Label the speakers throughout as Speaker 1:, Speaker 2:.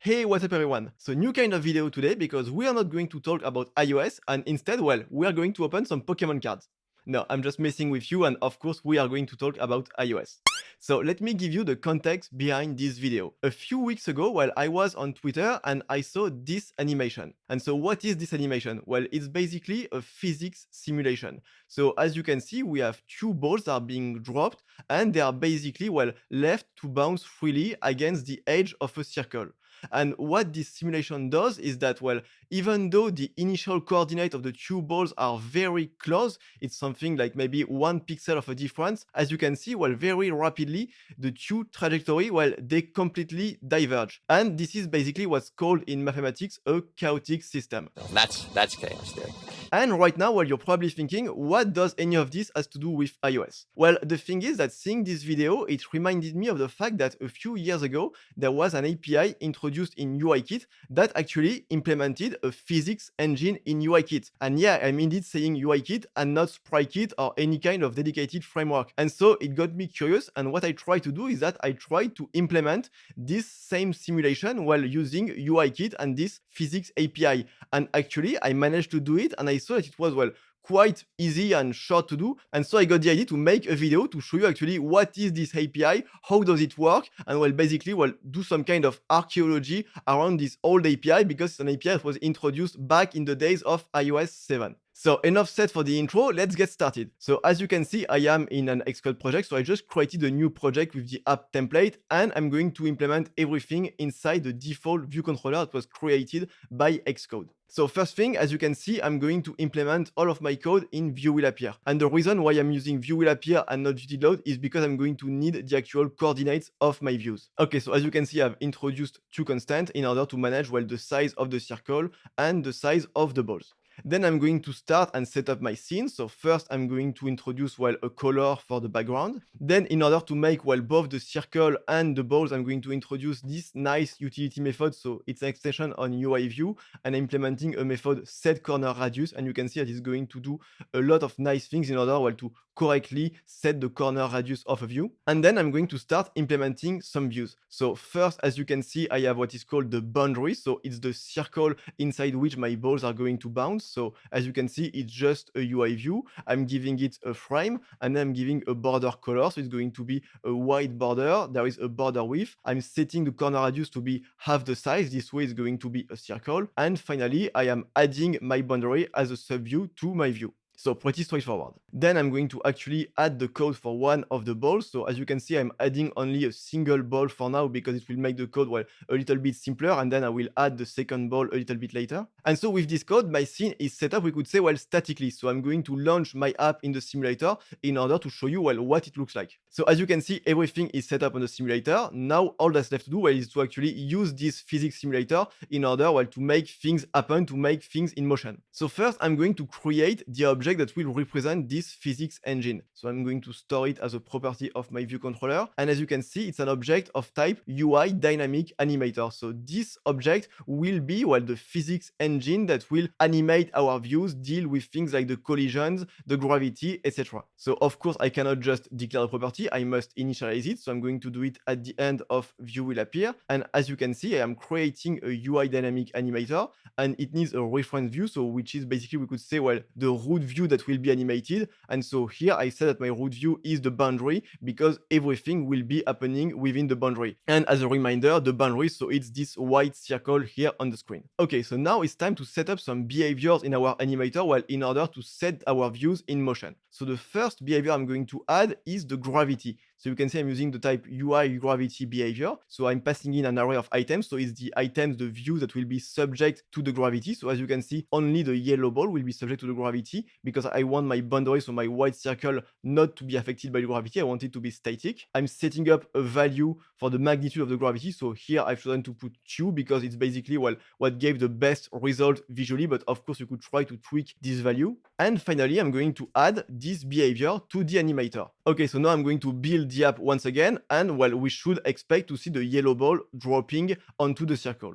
Speaker 1: Hey, what's up everyone? So new kind of video today because we are not going to talk about iOS and instead, well, we are going to open some Pokemon cards. No, I'm just messing with you and of course we are going to talk about iOS. So let me give you the context behind this video. A few weeks ago, while I was on Twitter and I saw this animation. And so what is this animation? Well, it's basically a physics simulation. So as you can see, we have two balls that are being dropped and they are basically, well, left to bounce freely against the edge of a circle. And what this simulation does is that, well, even though the initial coordinate of the two balls are very close, it's something like maybe 1 pixel of a difference, as you can see, well, very rapidly, the two trajectory, well, they completely diverge. And this is basically what's called in mathematics a chaotic system.
Speaker 2: That's chaos theory.
Speaker 1: And right now, well, you're probably thinking, what does any of this has to do with iOS? Well, the thing is that seeing this video, it reminded me of the fact that a few years ago, there was an API introduced in UIKit that actually implemented a physics engine in UIKit. And yeah, I'm indeed saying UIKit and not SpriteKit or any kind of dedicated framework. And so it got me curious. And what I try to do is that I try to implement this same simulation while using UIKit and this physics API. And actually, I managed to do it and I saw that it was, well, quite easy and short to do. And so I got the idea to make a video to show you actually what is this API, how does it work, and well, basically, well, do some kind of archaeology around this old API because it's an API that was introduced back in the days of iOS 7. So enough said for the intro, let's get started. So as you can see, I am in an Xcode project, so I just created a new project with the app template, and I'm going to implement everything inside the default view controller that was created by Xcode. So first thing, as you can see, I'm going to implement all of my code in View will appear. And the reason why I'm using View will appear and not ViewDidLoad is because I'm going to need the actual coordinates of my views. Okay, so as you can see, I've introduced two constants in order to manage, well, the size of the circle and the size of the balls. Then I'm going to start and set up my scene. So first I'm going to introduce, well, a color for the background. Then in order to make, well, both the circle and the balls, I'm going to introduce this nice utility method. So it's an extension on UI view and I'm implementing a method setCornerRadius. And you can see that it's going to do a lot of nice things in order, well, to correctly set the corner radius of a view. And then I'm going to start implementing some views. So first, as you can see, I have what is called the boundary. So it's the circle inside which my balls are going to bounce. So as you can see, it's just a UI view. I'm giving it a frame and then I'm giving a border color. So it's going to be a white border. There is a border width. I'm setting the corner radius to be half the size. This way it's going to be a circle. And finally, I am adding my boundary as a subview to my view. So pretty straightforward. Then I'm going to actually add the code for one of the balls. So as you can see, I'm adding only a single ball for now because it will make the code, well, a little bit simpler. And then I will add the second ball a little bit later. And so with this code, my scene is set up, we could say, well, statically. So I'm going to launch my app in the simulator in order to show you, well, what it looks like. So as you can see, everything is set up on the simulator. Now all that's left to do, well, is to actually use this physics simulator in order, well, to make things happen, to make things in motion. So first, I'm going to create the object that will represent this physics engine. So I'm going to store it as a property of my view controller. And as you can see, it's an object of type UI dynamic animator. So this object will be, well, the physics engine that will animate our views, deal with things like the collisions, the gravity, etc. So of course, I cannot just declare a property. I must initialize it. So I'm going to do it at the end of view will appear. And as you can see, I am creating a UI dynamic animator and it needs a reference view. So which is basically, we could say, well, the root view that will be animated. And so here I said that my root view is the boundary because everything will be happening within the boundary. And as a reminder, the boundary, so it's this white circle here on the screen. Okay, so now it's time to set up some behaviors in our animator, well, in order to set our views in motion. So the first behavior I'm going to add is the gravity. So you can see I'm using the type UI gravity behavior. So I'm passing in an array of items. So it's the items, the views that will be subject to the gravity. So as you can see, only the yellow ball will be subject to the gravity because I want my boundary, so my white circle, not to be affected by the gravity. I want it to be static. I'm setting up a value for the magnitude of the gravity. So here I've chosen to put 2 because it's basically, well, what gave the best result visually. But of course, you could try to tweak this value. And finally, I'm going to add this behavior to the animator. Okay, so now I'm going to build the app once again, and well, we should expect to see the yellow ball dropping onto the circle.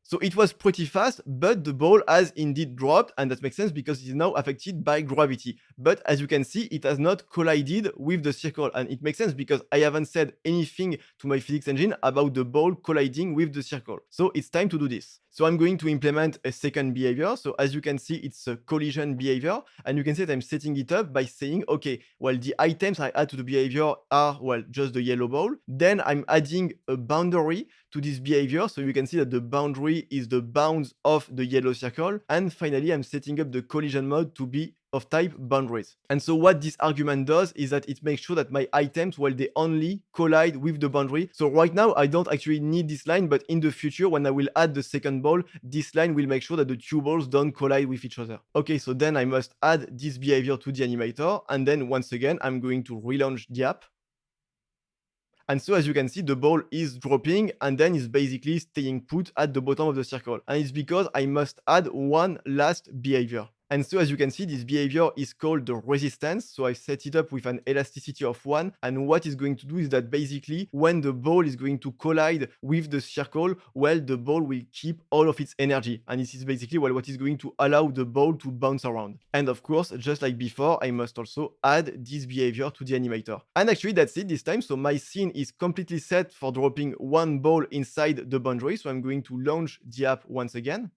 Speaker 1: So it was pretty fast, but the ball has indeed dropped, and that makes sense because it is now affected by gravity. But as you can see, it has not collided with the circle, and it makes sense because I haven't said anything to my physics engine about the ball colliding with the circle. So it's time to do this. So I'm going to implement a second behavior. So as you can see, it's a collision behavior, and you can see that I'm setting it up by saying, okay, well, the items I add to the behavior are, well, just the yellow ball. Then I'm adding a boundary to this behavior. So you can see that the boundary is the bounds of the yellow circle. And finally, I'm setting up the collision mode to be of type boundaries. And so what this argument does is that it makes sure that my items, well, they only collide with the boundary. So right now, I don't actually need this line, but in the future, when I will add the second ball, this line will make sure that the two balls don't collide with each other. Okay, so then I must add this behavior to the animator. And then once again, I'm going to relaunch the app. And so as you can see, the ball is dropping and then is basically staying put at the bottom of the circle. And it's because I must add one last behavior. And so as you can see, this behavior is called the resistance. So I set it up with an elasticity of 1. And what it's going to do is that basically when the ball is going to collide with the circle, well, the ball will keep all of its energy. And this is basically well, what is going to allow the ball to bounce around. And of course, just like before, I must also add this behavior to the animator. And actually that's it this time. So my scene is completely set for dropping one ball inside the boundary. So I'm going to launch the app once again.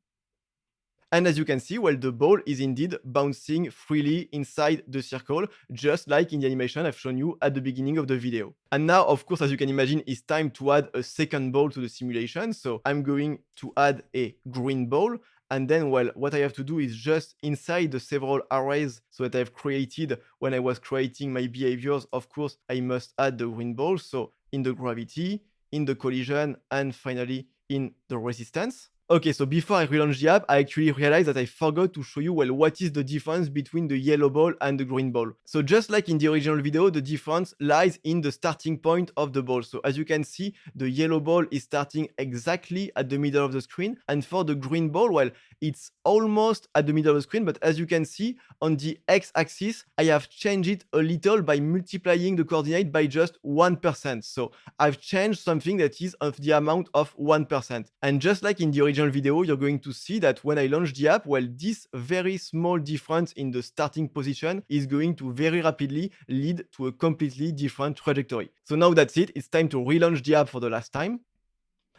Speaker 1: And as you can see, well, the ball is indeed bouncing freely inside the circle, just like in the animation I've shown you at the beginning of the video. And now, of course, as you can imagine, it's time to add a second ball to the simulation. So I'm going to add a green ball. And then, well, what I have to do is just inside the several arrays so that I've created when I was creating my behaviors, of course, I must add the green ball. So in the gravity, in the collision, and finally in the resistance. Okay, so before I relaunch the app, I actually realized that I forgot to show you, well, what is the difference between the yellow ball and the green ball. So just like in the original video, the difference lies in the starting point of the ball. So as you can see, the yellow ball is starting exactly at the middle of the screen. And for the green ball, well, it's almost at the middle of the screen, but as you can see on the x-axis, I have changed it a little by multiplying the coordinate by just 1%. So I've changed something that is of the amount of 1%. And just like in the original video, you're going to see that when I launch the app, well, this very small difference in the starting position is going to very rapidly lead to a completely different trajectory. So now that's it. It's time to relaunch the app for the last time.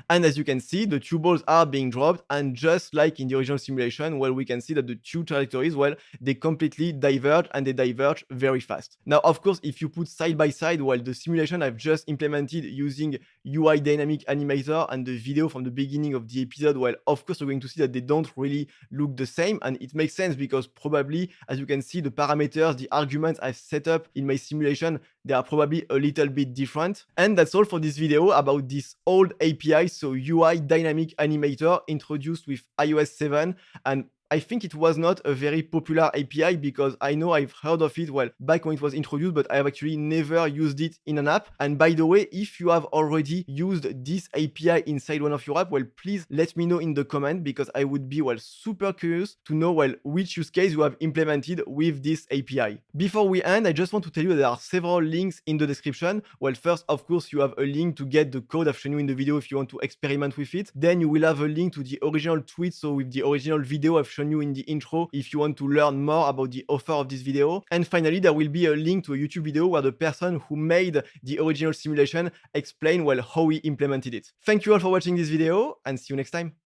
Speaker 1: And as you can see, the two balls are being dropped, and just like in the original simulation, well, we can see that the two trajectories, well, they completely diverge, and they diverge very fast. Now, of course, if you put side by side, well, the simulation I've just implemented using UI Dynamic Animator and the video from the beginning of the episode, well, of course, you're going to see that they don't really look the same, and it makes sense because probably, as you can see, the parameters, the arguments I've set up in my simulation, they are probably a little bit different. And that's all for this video about this old API, so UI Dynamic Animator introduced with iOS 7. And I think it was not a very popular API because I know I've heard of it, well, back when it was introduced, but I have actually never used it in an app. And by the way, if you have already used this API inside one of your apps, well, please let me know in the comment because I would be, well, super curious to know, well, which use case you have implemented with this API. Before we end, I just want to tell you that there are several links in the description. Well, first, of course, you have a link to get the code I've shown you in the video if you want to experiment with it. Then you will have a link to the original tweet, so with the original video I've shown you in the intro if you want to learn more about the author of this video. And finally, there will be a link to a YouTube video where the person who made the original simulation explain, well, how he implemented it. Thank you all for watching this video and see you next time.